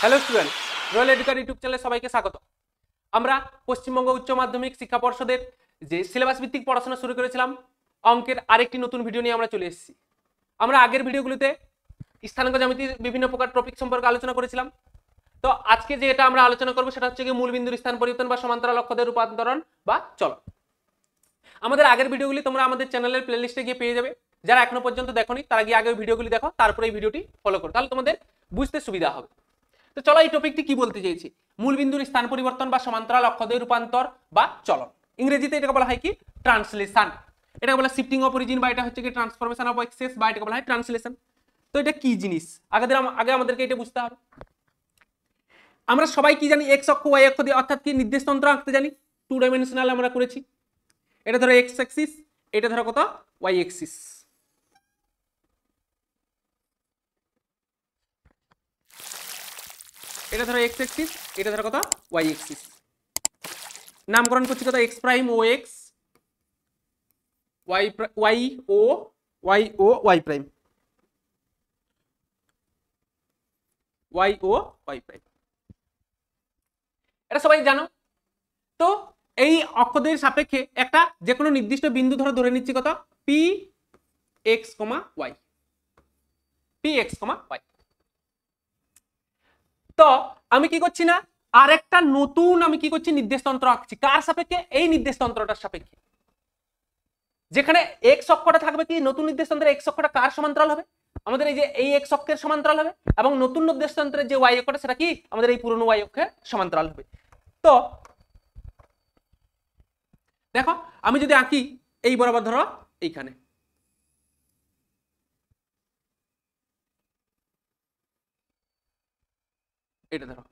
Hello student, royal educator YouTube চ্যানেলে সবাইকে স্বাগত। আমরা পশ্চিমবঙ্গ উচ্চ মাধ্যমিক শিক্ষা পর্ষদের যে সিলেবাস ভিত্তিক পড়াশোনা শুরু করেছিলাম অঙ্কের আরেকটি নতুন ভিডিও নিয়ে আমরা চলে এসেছি। আমরা আগের ভিডিওগুলিতে স্থানাঙ্ক জ্যামিতির বিভিন্ন প্রকার টপিক সম্পর্কে আলোচনা করেছিলাম। তো আজকে যেটা আমরা আলোচনা করবো সেটা হচ্ছে মূলবিন্দুর স্থান পরিবর্তন বা সমান্তরাল অক্ষদের রূপান্তরণ বা চলন। আমাদের আগের ভিডিওগুলি তোমরা আমাদের চ্যানেলের প্লেলিস্টে গিয়ে পেয়ে যাবে। যারা এখনো পর্যন্ত দেখোনি তারা গিয়ে আগের ভিডিওগুলি দেখো, তারপরে এই ভিডিওটি ফলো করো, তাহলে তোমাদের বুঝতে সুবিধা হবে। তো চলো এই টপিকটি কি বলতে চাইছি, মূলবিন্দুর স্থান পরিবর্তন বা সমান্তরাল অক্ষদ্বয় রূপান্তর বা চলন। ইংরেজিতে এটাকে বলা হয় কি ট্রান্সলেশন, এটাকে বলা শিফটিং অফ অরিজিন বা এটা হচ্ছে কি ট্রান্সফরমেশন অফ এক্সেস বা এটাকে বলা হয় ট্রান্সলেশন। তো এটা কি জিনিস আগে আমাদেরকে এটা বুঝতে হবে। আমরা সবাই কি জানি এক্স অক্ষ ওয়াই অক্ষ দিয়ে অর্থাৎ কি নির্দেশতন্ত্র আঁকতে জানি, টু ডাইমেনশনাল আমরা করেছি। এটা ধরো এক্স অ্যাক্সিস, এটা ধরো কত ওয়াই অ্যাক্সিস। এটা ধরো এক্স অ্যাক্সিস, এটা ধরো কত ওয়াই অ্যাক্সিস। নামকরণ করছি কত এক্স প্রাইম ও এক্স, ওয়াই ও ওয়াই প্রাইম, ওয়াই ও ওয়াই প্রাইম। এটা সবাই জানো। তো এই অক্ষদের সাপেক্ষে একটা যে কোনো নির্দিষ্ট বিন্দু ধরে নিচ্ছি কত পি এক্স কমা ওয়াই, পি এক্স কমা ওয়াই। তো আমি কি করছি না আরেকটা নতুন আমি কি করছি নির্দেশতন্ত্র আঁকছি। কার সাপেক্ষে? এই নির্দেশতন্ত্রটার সাপেক্ষে। যেখানে এক্স অক্ষটা থাকবে কি নতুন নির্দেশতন্ত্রের এক্স অক্ষটা কার সমান্তরাল হবে? আমাদের এই যে এই এক্স অক্ষের সমান্তরাল হবে, এবং নতুন নির্দেশতন্ত্রের যে ওয়াই অক্ষটা সেটা কি আমাদের এই পুরনো ওয়াই অক্ষের সমান্তরাল হবে। তো দেখো আমি যদি আঁকি এই বরাবর ধরো এইখানে, এটা ধরো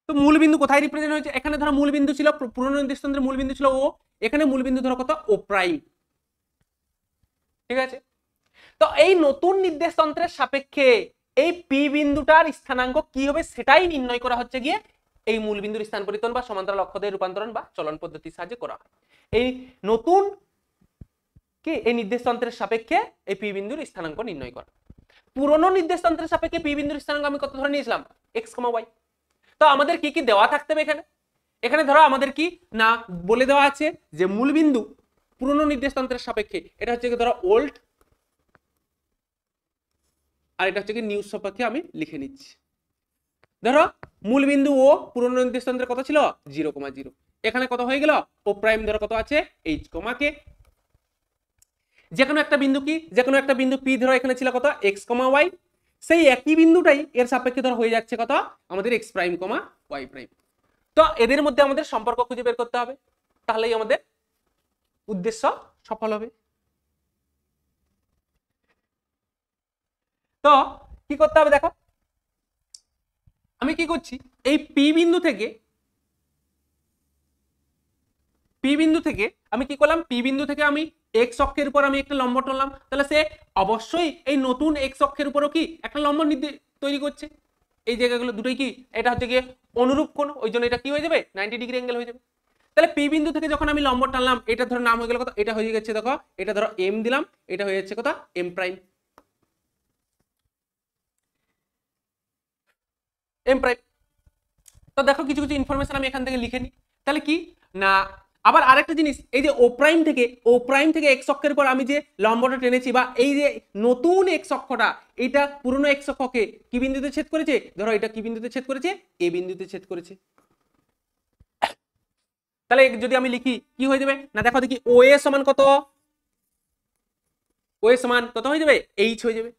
তো মূলবিন্দু কোথায় রিপ্রেজেন্ট হয়েছে? এখানে ধরো মূলবিন্দু ছিল পুরনো নির্দেশতন্ত্রের মূলবিন্দু ছিল ও, এখানে মূলবিন্দু ধরো কত ও প্রাইম, ঠিক আছে। তো এই নতুন নির্দেশতন্ত্রের সাপেক্ষে এই পি বিন্দুটার স্থানাঙ্ক কি হবে সেটাই নির্ণয় করা হচ্ছে গিয়ে এই মূলবিন্দুর স্থান পরিবর্তন বা সমান্তরাল অক্ষদের রূপান্তরণ বা চলন পদ্ধতির সাহায্যে করা হয়। এই নতুন কি এই নির্দেশতন্ত্রের সাপেক্ষে এই পি বিন্দুর স্থানাঙ্ক নির্ণয় করা। পুরনো নির্দেশতন্ত্রের সাপেক্ষে পি বিন্দুর স্থানাঙ্ক আমি কত ধরে নিয়েছিলাম এক্স কমা ওয়াই। তো আমাদের কি কি দেওয়া থাকতে হবে এখানে? এখানে ধরো আমাদের কি না বলে দেওয়া আছে যে মূলবিন্দু পুরনো নির্দেশতন্ত্রের সাপেক্ষে এটা হচ্ছে ধরো ওল্ড, আর এটা হচ্ছে কি নিউ সাপেক্ষে আমি লিখে নিচ্ছি। ধরো মূলবিন্দু ও পুরনো নির্দেশতন্ত্রের কত ছিল 0,0, এখানে কত হয়ে গেল ও প্রাইম ধরো কত আছে এইচ কমা কে। যে কোনো একটা বিন্দু কি যে কোনো একটা বিন্দু পি ধরো এখানে ছিল কত এক্স কমা ওয়াই, সেই একই বিন্দুটাই এর সাপেক্ষে ধরো হয়ে যাচ্ছে কত আমাদের x prime comma y prime. তো এদের মধ্যে আমাদের সম্পর্ক খুঁজে বের করতে হবে, তাহলেই আমাদের উদ্দেশ্য সফল হবে। তো কি করতে হবে দেখো, আমি কি করছি এই পি বিন্দু থেকে আমি কি করলাম, পি বিন্দু থেকে আমি এক্স অক্ষের উপর আমি একটা লম্ব টানলাম, তাহলে সে অবশ্যই এই নতুন এক্স অক্ষের উপরও কি একটা লম্ব তৈরি করছে। এই জায়গাগুলো দুটোই কি এটা হচ্ছে গিয়ে অনুরূপ কোণ, ওই জন্য এটা কি হয়ে যাবে 90 ডিগ্রি অ্যাঙ্গেল হয়ে যাবে। তাহলে পি বিন্দু থেকে যখন আমি লম্ব টানলাম এটা ধরো নাম হয়ে গেল কত, এটা হয়ে গেছে দেখো এটা ধরো এম দিলাম, এটা হয়ে যাচ্ছে কত এম প্রাইম, এম প্রাইম। তো দেখো কিছু কিছু ইনফরমেশন আমি এখান থেকে লিখে নিই, তাহলে কি না আবার আরেকটা জিনিস এই যে ও প্রাইম থেকে এক্স অক্ষের উপর আমি যে লম্বটা টেনেছি বা এই যে নতুন এক্স অক্ষটা এটা পুরনো এক্স অক্ষকে কি বিন্দুতে ছেদ করেছে, ধরো এটা কি বিন্দুতে ছেদ করেছে এ বিন্দুতে ছেদ করেছে। তাহলে যদি আমি লিখি কি হয়ে যাবে না দেখো দেখি ও এ সমান কত, ও এ সমান কত হয়ে যাবে এইচ হয়ে যাবে।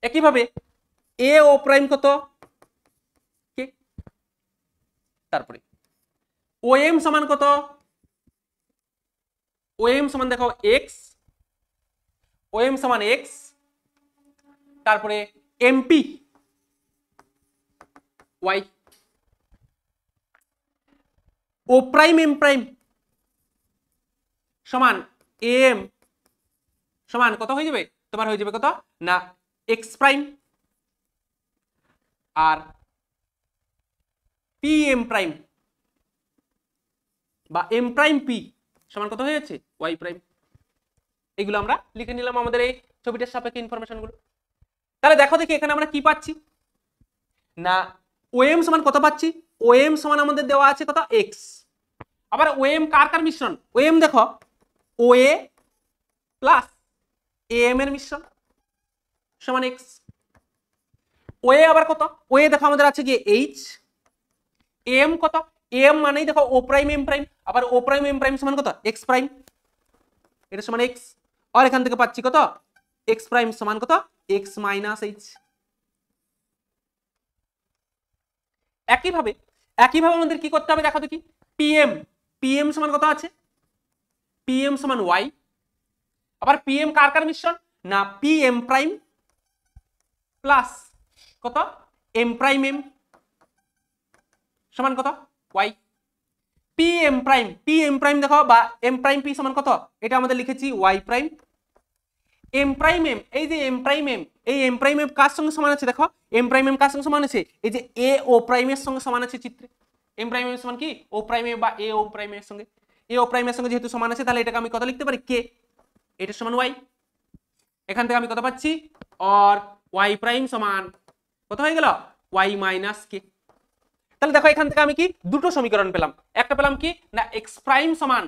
একইভাবে এ ও প্রাইম কত কে, তারপরে ও এম সমান কত, ও এম সমান দেখো এক্স, ও এম সমান এক্স, তারপরে এমপি ওয়াই, ও প্রাইম এম প্রাইম সমান এম সমান কত হয়ে যাবে তোমার হয়ে যাবে কত না এক্স প্রাইম, আর পি এম প্রাইম বা এম প্রাইম পি সমান কত হয়ে যাচ্ছে ওয়াই প্রাইম। এগুলো আমরা লিখে নিলাম আমাদের এই ছবিটার সাপেক্ষে ইনফরমেশনগুলো। তাহলে দেখো দেখি এখানে আমরা কি পাচ্ছি না, ওএম সমান কত পাচ্ছি, ওএম সমান আমাদের দেওয়া আছে কত এক্স। আবার ওএম কার কার মিশ্রণ, ওএম দেখো ওএ প্লাস এম এর মিশ্রণ সমান এক্স। ওএ আবার কত, ওএ দেখো আমাদের আছে কি এইচ, এম কত, এম মানেই দেখো ও প্রাইম এম প্রাইম, আবার ও প্রাইম এম প্রাইম সমান কত এক্স প্রাইম, এটা সমান এক্স। আর এখান থেকে পাচ্ছি কত এক্স প্রাইম সমান কত এক্স মাইনাস এইচ। একইভাবে আমাদের কি করতে হবে দেখো দেখি, পিএম, পিএম সমান কত আছে, পিএম সমান ওয়াই। আবার পিএম কার কার মিশ্রণ না, পিএম প্রাইম প্লাস কত এম প্রাইম এম সমান কত ওয়াই। পিএম প্রাইম দেখো বা এম প্রাইম পি সমান কত, এটা আমাদের লিখেছি y prime. M prime m, এই যে এম প্রাইম এম, এই এম প্রাইম এম কার সঙ্গে সমান আছে দেখো, এম প্রাইম এম কার সঙ্গে সমান আছে, এই যে এ ও প্রাইমের সঙ্গে সমান আছে চিত্রে। এম প্রাইম এম সমান কি ও প্রাইম এ বা এ ও প্রাইমের সঙ্গে, এ ও প্রাইমের সঙ্গে যেহেতু সমান আছে তাহলে এটাকে আমি কত লিখতে পারি কে, এটা সমান ওয়াই। এখান থেকে আমি কত পাচ্ছি, আর ওয়াই প্রাইম সমান কত হয়ে গেল ওয়াই মাইনাস কে। তাহলে দেখো এখান থেকে আমি কি দুটো সমীকরণ পেলাম, একটা পেলাম কি না এক্স প্রাইম সমান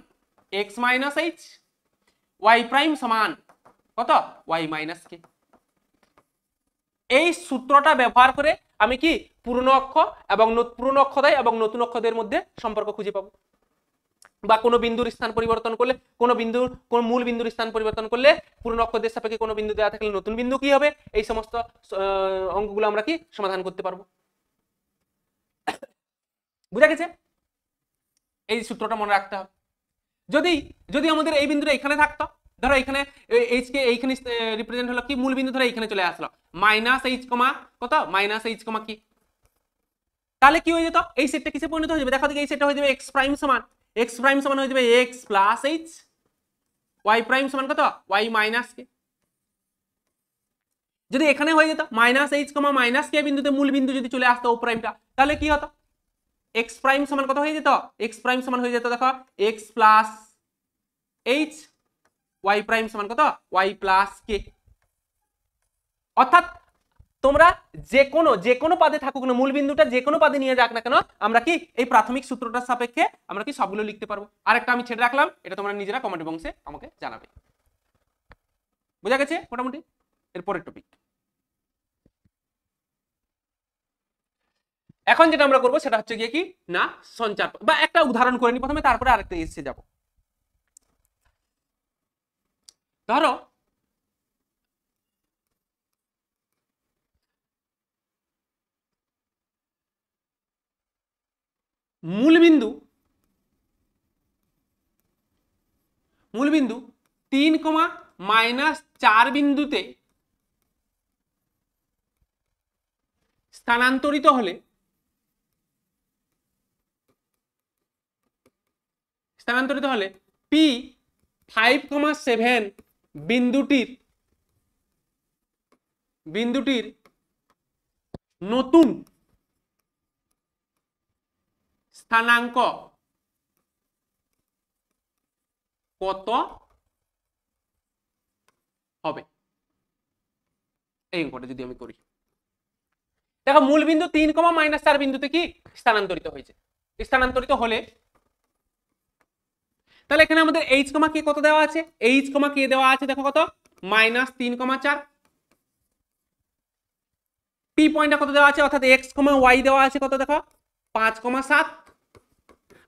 x minus h, y prime সমান কত ওয়াই মাইনাস কে। এই সূত্রটা ব্যবহার করে আমি কি পুরনো অক্ষর এবং পুরনো অক্ষরদ্বয় এবং নতুন অক্ষরদের মধ্যে সম্পর্ক খুঁজে পাবো, বা কোনো বিন্দুর স্থান পরিবর্তন করলে, কোন মূল বিন্দুর স্থান পরিবর্তন করলে পুরনো অক্ষরদের সাপেক্ষে কোনো বিন্দু দেওয়া থাকলে নতুন বিন্দু কি হবে, এই সমস্ত অঙ্কগুলো আমরা কি সমাধান করতে পারবো। বুঝা গেছে? এই সূত্রটা মনে রাখতে হবে। যদি আমাদের এই বিন্দুটা এখানে থাকতো, ধরো এখানে এইচ কে এইখানে রিপ্রেজেন্ট হলো কি মূল বিন্দু, ধরো এখানে চলে আসলো মাইনাস এইচ কমা কত মাইনাস এইচ কমা কি, তাহলে কি হয়ে যেত এই সেটটা কিসে পরিণত হয়ে যাবে, দেখো দেখি এই সেটটা হয়ে যাবে এক্স প্রাইম সমান হয়ে যাবে x plus h, y prime সমান কত ওয়াই মাইনাস কে। যদি এখানে হয়ে যেত minus h comma minus k বিন্দুতে মূল বিন্দু যদি চলে আসতো ও প্রাইমটা, তাহলে কি হতো এক্স প্রাইম সমান কত হয়ে যেত, এক্স প্রাইম সমান হয়ে যেত দেখো x plus h, y prime সমান কত ওয়াই প্লাস কে। অর্থাৎ তোমরা যে কোনো পাদে থাকুক না, মূল বিন্দুটা যে কোনো পাদে নিয়ে যাক না কেন, আমরা কি এই প্রাথমিক সূত্রটার সাপেক্ষে আমরা কি সবগুলো লিখতে পারবো। আরেকটা আমি ছেড়ে রাখলাম, এটা তোমরা নিজেরা কমেন্ট বক্সে আমাকে জানাবে। বোঝা গেছে মোটামুটি? এরপরের টপিক, এখন যেটা আমরা করবো সেটা হচ্ছে গিয়ে কি না সঞ্চার, বা একটা উদাহরণ করে নি প্রথমে, তারপরে আরেকটা এসে যাব। ধরো মূলবিন্দু 3,-4 বিন্দুতে স্থানান্তরিত হলে P5,7 বিন্দুটির নতুন স্থানাঙ্ক কত হবে। এই অঙ্কটা যদি আমি করি, দেখো মূল বিন্দু 3,-4 বিন্দুতে কি স্থানান্তরিত হয়েছে, স্থানান্তরিত হলে তাহলে এখানে আমাদের এইচ কমা কে কত দেওয়া আছে, এইচ কমা কে দেওয়া আছে দেখো কত -3,4, পি পয়েন্টটা কত দেওয়া আছে অর্থাৎ এক্স কমা ওয়াই দেওয়া আছে কত দেখো 5,7।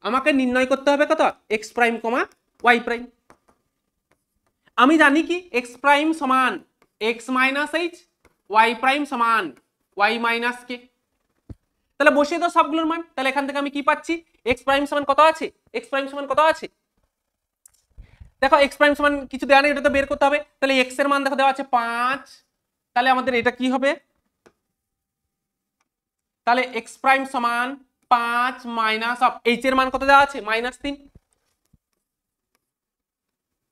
আমাকে নির্ণয় করতে হবে কত x prime comma y prime. আমি জানি কি এক্স প্রাইম সমান x minus h, y prime সমান ওয়াই মাইনাস কে। তাহলে বসিয়ে দাও সবগুলোর মান, তাহলে এখান থেকে আমি কি পাচ্ছি এক্স প্রাইম সমান কত আছে, এক্স প্রাইম সমান কত আছে দেখো এক্স প্রাইম সমান কিছু দেওয়া নেই, এটা তো বের করতে হবে। তাহলে এক্স এর মান দেখো দেওয়া আছে 5, তাহলে আমাদের এটা কি হবে, তাহলে এক্স প্রাইম সমান 5 মাইনাস অফ এইচ এর মান কত দেওয়া আছে -3,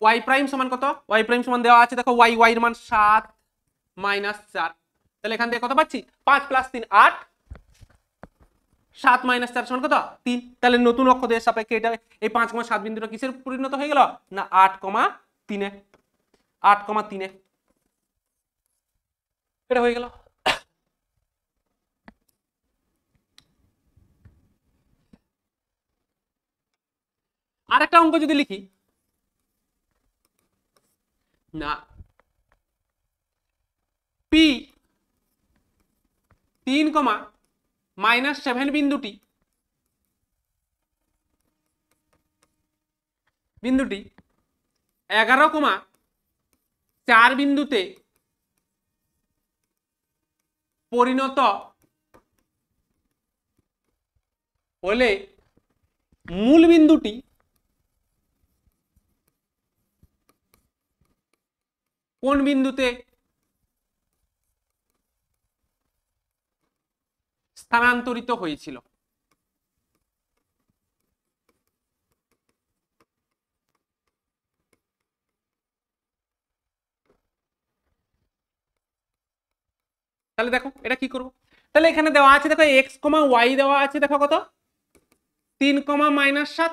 ওয়াই প্রাইম সমান কত, ওয়াই প্রাইম সমান দেওয়া আছে দেখো ওয়াই এর মান 7 -4, তাহলে এখান থেকে কত পাচ্ছি 5 + 3 8, 7 - 4 সমান কত 3। তাহলে নতুন অক্ষরের সাপেক্ষে এটা এই 5,7 বিন্দুটা কিসের পরিণত হয়ে গেল না 8,3-এ। 8,3 এটা হয়ে গেল। আর একটা অঙ্ক যদি লিখি না, পি 3,-7 বিন্দুটি 11,4 বিন্দুতে পরিণত হলে মূল বিন্দুটি কোন বিন্দুতে স্থানান্তরিত হয়েছিল? তাহলে দেখো এটা কি করব, তাহলে এখানে দেওয়া আছে দেখো x, y দেওয়া আছে দেখো কত 3,-7,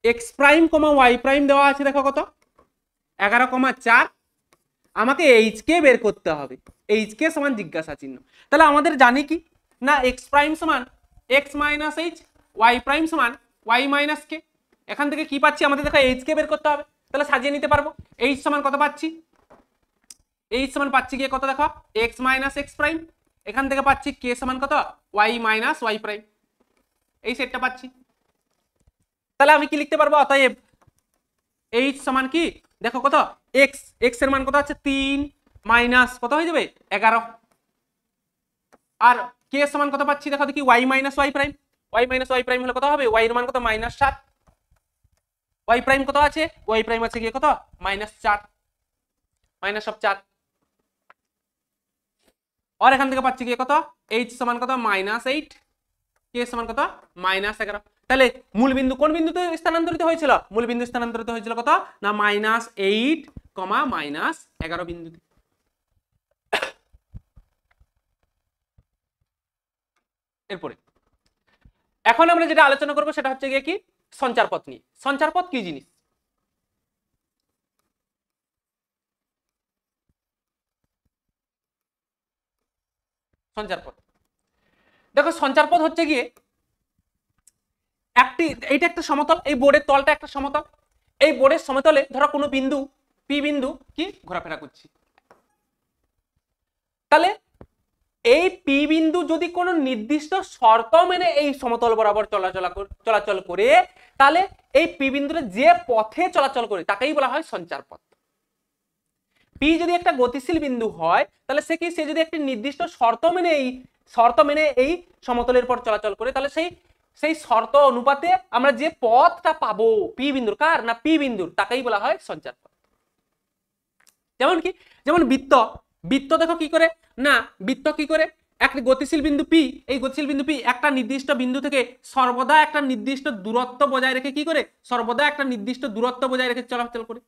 x প্রাইম, y প্রাইম দেওয়া আছে দেখো কত 11,4। আমাকে এইচ কে বের করতে হবে, এইচ কে সমান জিজ্ঞাসা চিহ্ন। তাহলে আমাদের জানি কি না x প্রাইম সমান x minus H, y prime সমান y মাইনাস কে। এখান থেকে কি পাচ্ছি আমাদের দেখো এইচ কে বের করতে হবে, তাহলে সাজিয়ে নিতে পারবো। এইচ সমান কত পাচ্ছি, এইচ সমান পাচ্ছি গিয়ে কত দেখো x মাইনাস এক্স প্রাইম, এখান থেকে পাচ্ছি কে সমান কত y মাইনাস y প্রাইম, এই সেটটা পাচ্ছি। তাহলে আমি কি লিখতে পারবো, অতএব এইচ সমান কি দেখো কত x, x এর মান কত আছে 3 মাইনাস কত হয়ে যাবে 11, আর কে সমান কত পাচ্ছি দেখো দেখি y minus y prime, y minus y prime হলে কত হবে, y এর মান কত -7, y প্রাইম কত আছে, y প্রাইম আছে গিয়ে কত -4, -4, আর এখান থেকে পাচ্ছি গিয়ে কত h সমান কত -8, কে সমান কত -11। তাহলে মূল বিন্দু কোন বিন্দুতে স্থানান্তরিত হয়েছিল, মূল বিন্দু স্থানান্তরিত হয়েছিল কত না -8, -11 বিন্দুতে। এরপরে এখন আমরা যেটা আলোচনা করব সেটা হচ্ছে গিয়ে কি সঞ্চারপথ নিয়ে। সঞ্চারপথ কি জিনিস, সঞ্চারপথ দেখো সঞ্চারপথ হচ্ছে গিয়ে এইটা একটা সমতল, এই বোর্ডের তলটা একটা সমতল, এই বোর্ডের সমতলে ধরো কোনো বিন্দু পি বিন্দু কি ঘোরাফেরা করছি, তাহলে এই পি বিন্দু যদি কোনো নির্দিষ্ট শর্ত মেনে এই সমতল বরাবর চলাচল করে, তাহলে এই পি বিন্দুটা যে পথে চলাচল করে তাকেই বলা হয় সঞ্চারপথ। পি যদি একটা গতিশীল বিন্দু হয় তাহলে সে যদি একটি নির্দিষ্ট শর্ত মেনে এই সমতলের পর চলাচল করে, তাহলে সেই শর্ত অনুপাতে আমরা যে পথটা পাবো পি বিন্দুর, কার না পি বিন্দুর, তাকেই বলা হয় সঞ্চারপথ। যেমন বৃত্ত দেখো কি করে না, বৃত্ত কি করে একটা গতিশীল বিন্দু পি, এই গতিশীল বিন্দু পি একটা নির্দিষ্ট বিন্দু থেকে সর্বদা একটা নির্দিষ্ট দূরত্ব বজায় রেখে কি করে, সর্বদা একটা নির্দিষ্ট দূরত্ব বজায় রেখে চলাচল করে।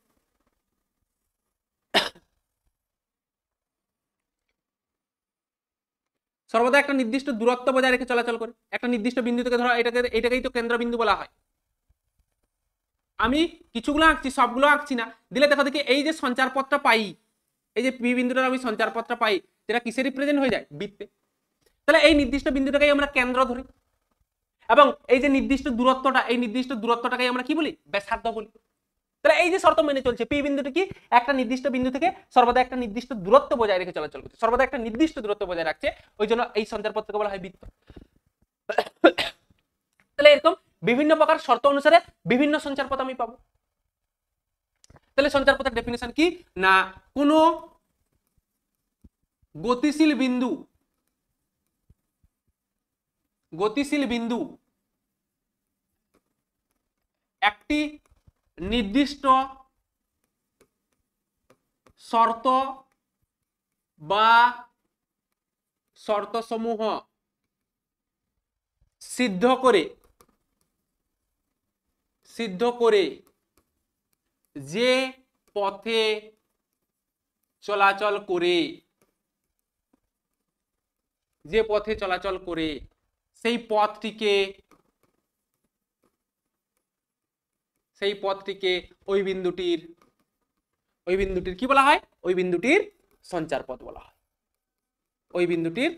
সর্বদা একটা নির্দিষ্ট দূরত্ব বজায় রেখে চলাচল করে একটা নির্দিষ্ট বিন্দু থেকে, ধরো এটাকেই তো কেন্দ্রবিন্দু বলা হয়। আমি কিছুগুলো আঁকছি, সবগুলো আঁকছি না, দিলে দেখো দেখি এই যে সঞ্চারপথটা পাই, এই যে পি বিন্দুটার আমি সঞ্চারপথটা পাই, যেটা কিসে রিপ্রেজেন্ট হয়ে যায়, বৃত্তে। তাহলে এই নির্দিষ্ট বিন্দুটাকেই আমরা কেন্দ্র ধরি, এবং এই যে নির্দিষ্ট দূরত্বটা, এই নির্দিষ্ট দূরত্বটাকেই আমরা কি বলি, ব্যাসার্ধ বলি। তাহলে এই যে শর্ত মেনে চলছে, পি বিন্দুটা কি একটা নির্দিষ্ট বিন্দু থেকে সর্বদা একটা নির্দিষ্ট দূরত্ব বজায় রেখে চলাচল করছে, সর্বদা একটা নির্দিষ্ট দূরত্ব বজায় রাখছে, ওই জন্য এই সঞ্চারপথকে বলা হয় বৃত্ত। তাহলে এরকম বিভিন্ন প্রকার শর্ত অনুসারে বিভিন্ন সঞ্চারপথ আমি পাবো। তাহলে সঞ্চারপথের ডেফিনিশন কি না, কোন গতিশীল বিন্দু একটি নির্দিষ্ট শর্ত বা শর্তসমূহ সিদ্ধ করে যে পথে চলাচল করে সেই পথটিকে সেই পথটিকে ওই বিন্দুটির কি বলা হয়? ওই বিন্দুটির সঞ্চার পথ বলা হয়। ওই বিন্দুটির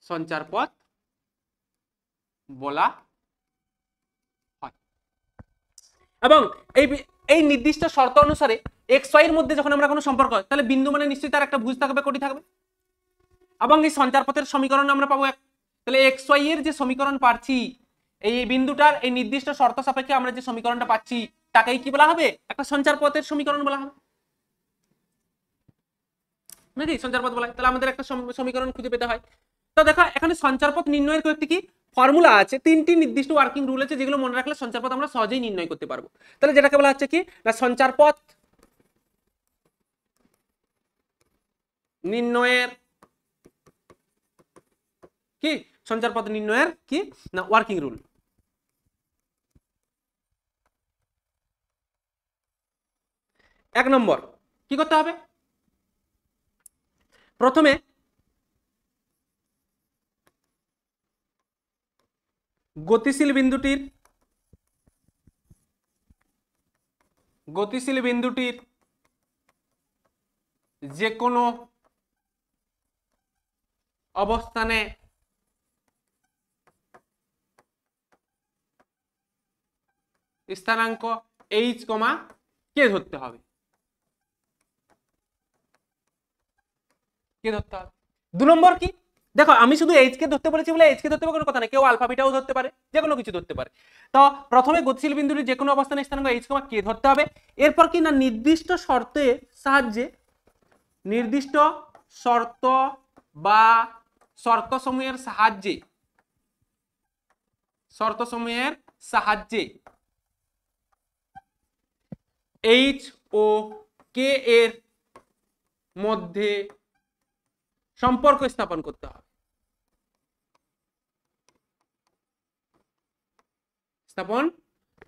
সঞ্চার পথ বলা হয়। এবং এই নির্দিষ্ট শর্ত অনুসারে এক্স ওয়াই এর মধ্যে যখন আমরা কোনো সম্পর্ক হয়, তাহলে বিন্দু মানে নিশ্চয়ই তার একটা ভুজ থাকবে, কোটি থাকবে, এবং এই সঞ্চার পথের সমীকরণ আমরা পাবো এক। তাহলে এক্স ওয়াই এর যে সমীকরণ পাচ্ছি, এই বিন্দুটার এই নির্দিষ্ট শর্ত সাপেক্ষে আমরা যে সমীকরণটা পাচ্ছি তাকেই কি বলা হবে? একটা সঞ্চার পথের সমীকরণ বলা হবে নাকি? সঞ্চার পথ বলা হয়। তাহলে আমাদের একটা সমীকরণ খুঁজে পেতে হয়। তো দেখো এখানে সঞ্চার পথ নির্ণয়ের কয়েকটি কি ফর্মুলা আছে, তিনটি নির্দিষ্ট ওয়ার্কিং রুল আছে, যেগুলো মনে রাখলে সঞ্চার পথ আমরা সহজেই নির্ণয় করতে পারবো। তাহলে যেটাকে বলা হচ্ছে কি না সঞ্চার পথ নির্ণয়ের কি, সঞ্চার পথ নির্ণয়ের কি না ওয়ার্কিং রুল। এক নম্বর কি করতে হবে? প্রথমে গতিশীল বিন্দুটির যে কোনো অবস্থানে স্থানাঙ্ক h, কে ধরতে হবে। কে ধরতে হবে? 2 নম্বর কি, দেখো আমি শুধু h কে ধরতে বলেছি বলে h কে ধরতে হবে কোনো কথা না, কেউ আলফা বিটাও ধরতে পারে, যে কোনো কিছু ধরতে পারে। তো প্রথমে গতিশীল বিন্দুটির যে কোনো অবস্থানে স্থানাঙ্ক h, কে ধরতে হবে। এরপর কি না নির্দিষ্ট শর্তের সাহায্যে, নির্দিষ্ট শর্ত বা শর্তসমূহের সাহায্যে h ও k এর মধ্যে সম্পর্ক স্থাপন করতে হবে। স্থাপন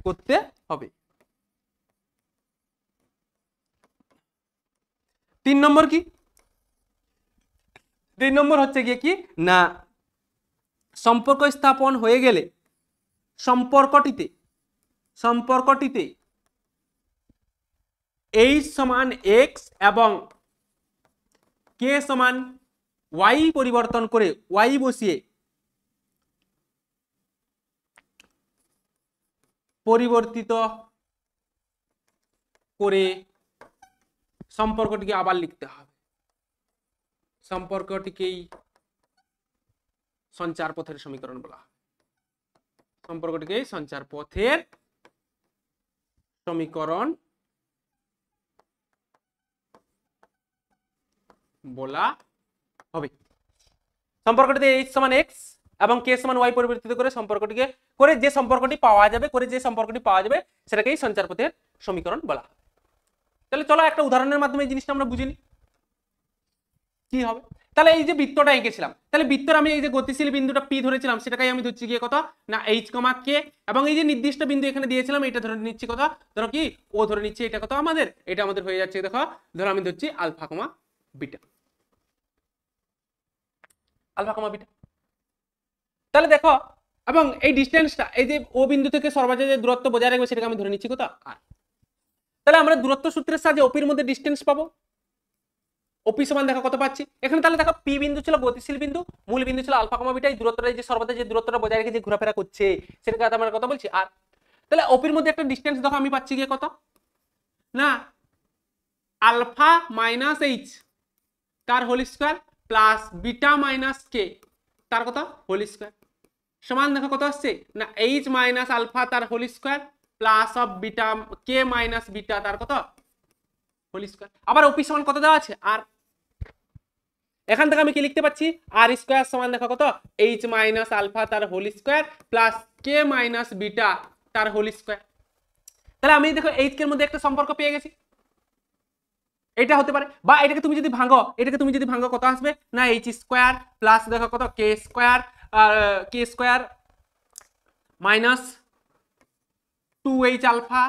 করতে হবে। 3 নম্বর কি, 3 নম্বর হচ্ছে গিয়ে কি না সম্পর্ক স্থাপন হয়ে গেলে সম্পর্কটিতে h সমান x এবং k সমান y পরিবর্তন করে y বসিয়ে পরিবর্তিত করে সম্পর্কটিকে আবার লিখতে হবে। সম্পর্কটিকেই সঞ্চার পথের সমীকরণ বলা হয়। সম্পর্কটিকেই সঞ্চার পথের সমীকরণ বলা হবে। সম্পর্কটিতে h সমান x এবং k সমান y পরিবর্তিত করে সম্পর্কটিকে যে সম্পর্কটি পাওয়া যাবে সেটাকেই সঞ্চার পথের সমীকরণ বলা হয়। তাহলে চলো একটা উদাহরণের মাধ্যমে এই জিনিসটা আমরা বুঝে নিই কি হবে। তাহলে এই যে বৃত্তটা এঁকেছিলাম, তাহলে বৃত্তর আমি এই যে গতিশীল বিন্দুটা p ধরেছিলাম, সেটাকেই আমি ধরছি গিয়ে কত না h, k, এবং এই যে নির্দিষ্ট বিন্দু এখানে দিয়েছিলাম এটা ধরে নিচ্ছি কত, ধরো কি ও ধরে নিচ্ছি, এটা কত আমাদের, এটা আমাদের হয়ে যাচ্ছে দেখো, ধরো আমি ধরছি আলফা, বিটা, তাহলে দেখো, এবং এই ডিসটেন্সটা এই যে ও বিন্দু থেকে সর্বোচ্চ যে দূরত্ব বজায় রাখবে সেটাকে আমি ধরে নিচ্ছি কত আর। তাহলে আমরা দূরত্ব সূত্রের সাহায্যে ওপির মধ্যে ডিসটেন্স পাবো। ওপি সমান দেখো কত পাচ্ছি এখানে, তাহলে দেখো পি বিন্দু ছিল গতিশীল বিন্দু, মূল বিন্দু ছিল আলফা, বিটা, এই দূরত্বটা যে সর্বদা যে দূরত্বটা বজায় রেখে যে ঘোরাফেরা করছে সেটাকে আমরা কত বলছি আর। তাহলে ওপির মধ্যে একটা ডিসটেন্স দেখো আমি পাচ্ছি গিয়ে কত না আলফা মাইনাস এইচ তার whole square plus beta minus K তার কত হোল স্কয়ার সমান দেখো কত আসছে না এইচ মাইনাস আলফা তার whole square plus of beta K minus beta তার কত হোল স্কয়ার। আবার ওপি সমান কত দেওয়া আছে আর, এখান থেকে আমি কি লিখতে পাচ্ছি আর স্কয়ার সমান দেখো কত এইচ মাইনাস আলফা তার হোল স্কয়ার প্লাস কে মাইনাস বিটা তার হোল স্কয়ার। তাহলে আমি দেখো এইচ এর মধ্যে একটা সম্পর্ক পেয়ে গেছি, এটা হতে পারে, বা এটাকে তুমি যদি ভাঙো কত আসবে না এইচ স্কয়ার প্লাস দেখো কত K square minus 2h alpha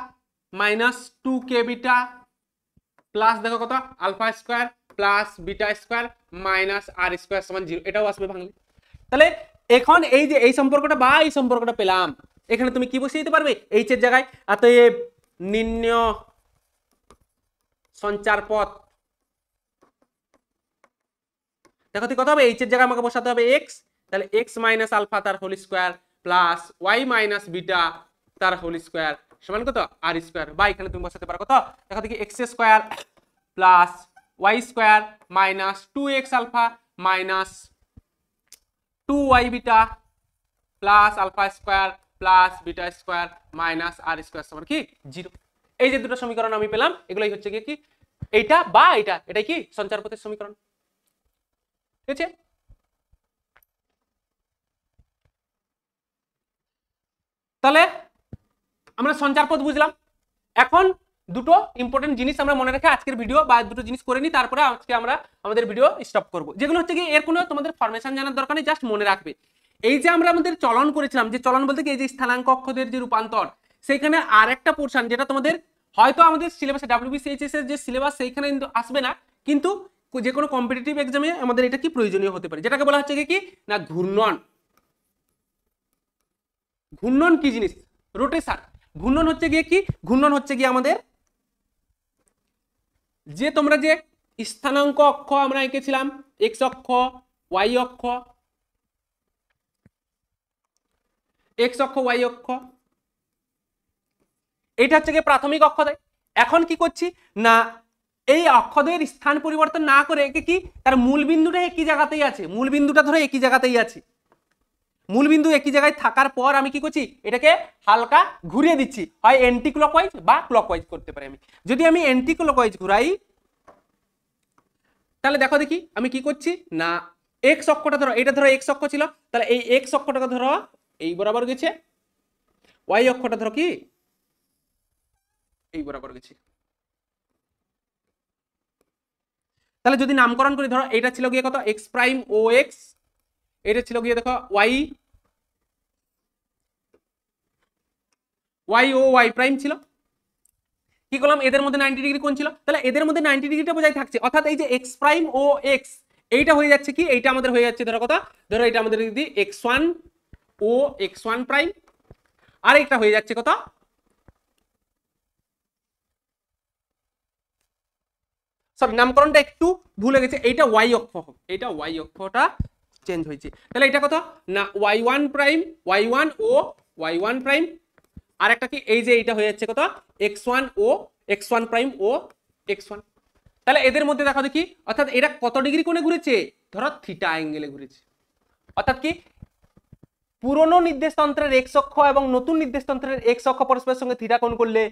minus 2k beta plus দেখো কত alpha square plus beta square minus R square সমান 0, এটাও আসবে ভাঙলে। তাহলে এখন এই যে এই সম্পর্কটা বা এই সম্পর্কটা পেলাম, এখানে তুমি কি বসিয়ে দিতে পারবে এইচ এর জায়গায়, অতএব নির্ণয় সঞ্চার পথ, দেখো তো কত হবে, এইচ এর জায়গায় আমাকে বসাতে হবে এক্স, তাহলে এক্স মাইনাস আলফা তার whole square plus y minus beta তার হোল স্কোয়ার সমান কত আর স্কোয়ার, বা এখানে তুমি বসাতে পারো কত, দেখো দেখি X square plus Y square minus 2x alpha minus 2y beta plus alpha square plus beta square minus R square সমান কি 0। এই যে দুটো সমীকরণ আমি পেলাম, এগুলোই হচ্ছে কি এইটা বা এইটা, এটাই কি সঞ্চার পথের সমীকরণ। ঠিক আছে, তাহলে আমরা সঞ্চার পথ বুঝলাম। এখন দুটো ইম্পর্টেন্ট জিনিস আমরা মনে রেখে আজকের ভিডিও বা দুটো জিনিস করে নিই, তারপরে আজকে আমরা আমাদের ভিডিও স্টপ করব। যেগুলো হচ্ছে কি এর কোনো তোমাদের ফরমেশন জানার দরকার নেই, জাস্ট মনে রাখবে। এই যে আমরা আমাদের চলন করেছিলাম, যে চলন বলতে কি এই যে স্থানাঙ্ক অক্ষদের যে রূপান্তর, সেইখানে আর একটা পোর্শন যেটা তোমাদের হয়তো আমাদের সিলেবাসে WBCHS এর যে সিলেবাস সেইখানে কিন্তু আসবে না, কিন্তু যে কোনো কম্পিটিটিভ এক্সামে আমাদের এটা কি প্রয়োজনীয় হতে পারে, যেটাকে বলা হচ্ছে কি না ঘূর্ণন। ঘূর্ণন কি জিনিস? রোটেশন। ঘূর্ণন হচ্ছে গিয়ে কি, ঘূর্ণন হচ্ছে গিয়ে আমাদের যে তোমরা যে স্থানাঙ্ক অক্ষ আমরা এঁকেছিলাম, এক্স অক্ষ ওয়াই অক্ষ, এক্স অক্ষ ওয়াই অক্ষ, এটা হচ্ছে গিয়ে প্রাথমিক অক্ষদ্বয়। এখন কি করছি না এই অক্ষদ্বয়ের স্থান পরিবর্তন না করে একে কি তার মূল বিন্দুটা একই জায়গাতেই আছে, মূল বিন্দুটা ধরো একই জায়গাতেই আছে, মূল বিন্দু একই জায়গায় থাকার পর আমি কি করছি এটাকে হালকা ঘুরিয়ে দিচ্ছি, হয় অ্যান্টি ক্লকওয়াইজ বা ক্লকওয়াইজ করতে পারি। আমি যদি আমি অ্যান্টি ক্লকওয়াইজ ঘুরাই তাহলে দেখো দেখি আমি কি করছি না এক্স অক্ষটা ধরো, এটা ধরো এক্স অক্ষ ছিল, তাহলে এই এক্স অক্ষটাকে ধরো এই বরাবর গেছে, ওয়াই অক্ষটা ধরো কি এই বরাবর গেছে। তাহলে যদি নামকরণ করি ধরো এটা ছিল গিয়ে কত এক্স প্রাইম ও এক্স, এটা ছিল গিয়ে দেখো ওয়াই ওয়াই ও ওয়াই প্রাইম ছিল। কি করলাম এদের মধ্যে 90 ডিগ্রি কোণ ছিল, তাহলে এদের মধ্যে 90 ডিগ্রিটা বোঝাই থাকছে, অর্থাৎ এই যে এক্স প্রাইম ও এক্স এইটা হয়ে যাচ্ছে কি, এইটা আমাদের হয়ে যাচ্ছে ধরো কত, ধরো এটা আমাদের যদি x1 ও x1 প্রাইম, আর এটা হয়ে যাচ্ছে কত সরি নামকরণটা একটু ভুলে গেছে, এইটা ওয়াই অক্ষ হবে, এইটা ওয়াই অক্ষটা চেঞ্জ হয়েছে, তাহলে এটা কত না y1 প্রাইম y1 ও y1 প্রাইম, আর একটা কি এই যে এইটা হয়ে যাচ্ছে কত x1 ও x1 প্রাইম ও x1। তাহলে এদের মধ্যে দেখো দেখি অর্থাৎ এটা কত ডিগ্রি কোণে ঘুরেছে, ধরো থিটা অ্যাঙ্গেলে ঘুরেছে, অর্থাৎ কি পুরনো নির্দেশতন্ত্রের এক্স অক্ষ এবং নতুন নির্দেশতন্ত্রের এক্স অক্ষ পরস্পরের সঙ্গে থিটা কোণ করলে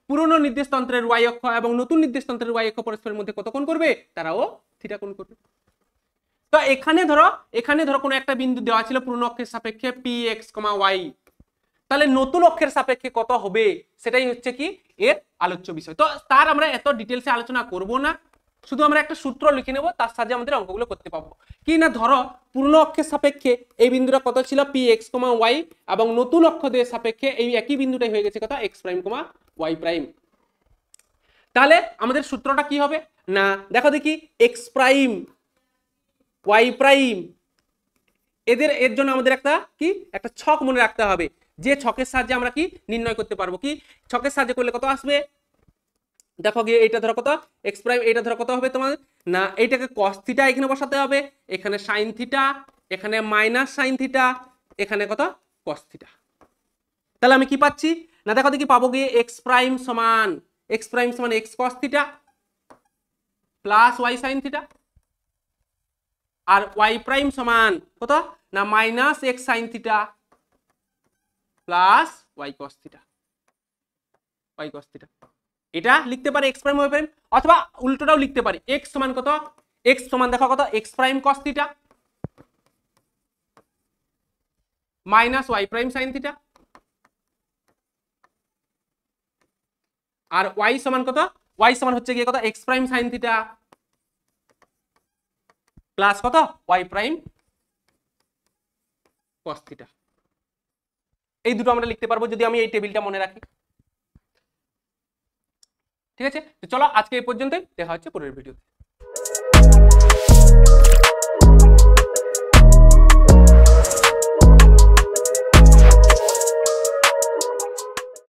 পুরনো নির্দেশতন্ত্রের ওয়াই অক্ষ এবং নতুন নির্দেশতন্ত্রের ওয়াই অক্ষ পরস্পরের মধ্যে কত কোণ করবে, তারাও থিটা কোণ করবে। তো এখানে ধরো কোনো একটা বিন্দু দেওয়া ছিল পুরনো অক্ষের সাপেক্ষে px, y, তাহলে নতুন অক্ষের সাপেক্ষে কত হবে সেটাই হচ্ছে কি এর আলোচ্য বিষয়। তো তার আমরা এত ডিটেলসে আলোচনা করব না, শুধু আমরা একটা সূত্র লিখে নেব, তার সাহায্যে আমাদের অঙ্কগুলো করতে পারবো। কি না ধরো পুরনো অক্ষের সাপেক্ষে এই বিন্দুটা কত ছিল px, y, এবং নতুন অক্ষদের সাপেক্ষে এই একই বিন্দুটাই হয়ে গেছে কত x প্রাইম, y প্রাইম। তাহলে আমাদের সূত্রটা কি হবে না দেখো দেখি x প্রাইম y প্রাইম এর জন্য আমাদের একটা ছক মনে রাখতে হবে, যে ছকের সাহায্যে আমরা কি নির্ণয় করতে পারবো। কি ছকের সাহায্যে করলে কত আসবে, দেখো গিয়ে এইটা ধরো কত এক্স প্রাইম, এইটা ধরো কত হবে তোমার না এইটাকে কস থিটা এখানে বসাতে হবে, এখানে সাইন থিটা, এখানে মাইনাস সাইন থিটা, এখানে কত কস থিটা। তাহলে আমি কি পাচ্ছি না দেখো দেখি পাবো গিয়ে এক্স প্রাইম সমান X cos theta plus Y sine theta, আর ওয়াই প্রাইম সমান কত না minus X sine theta plus Y cos theta, এটা লিখতে পারি এক্স প্রাইম ওয়াই প্রাইম, অথবা উল্টোটাও লিখতে পারি এক্স সমান কত, এক্স সমান দেখো কত x prime cos theta minus Y prime sine theta, আর ওয়াই সমান কত, ওয়াই সমান হচ্ছে গিয়ে কত x prime sine theta plus কত ওয়াই প্রাইম কস থিটা। এই দুটো আমরা লিখতে পারবো যদি আমি এই টেবিলটা মনে রাখি। ঠিক আছে, তো চলো আজকে এই পর্যন্তই, দেখা হচ্ছে পরের ভিডিওতে।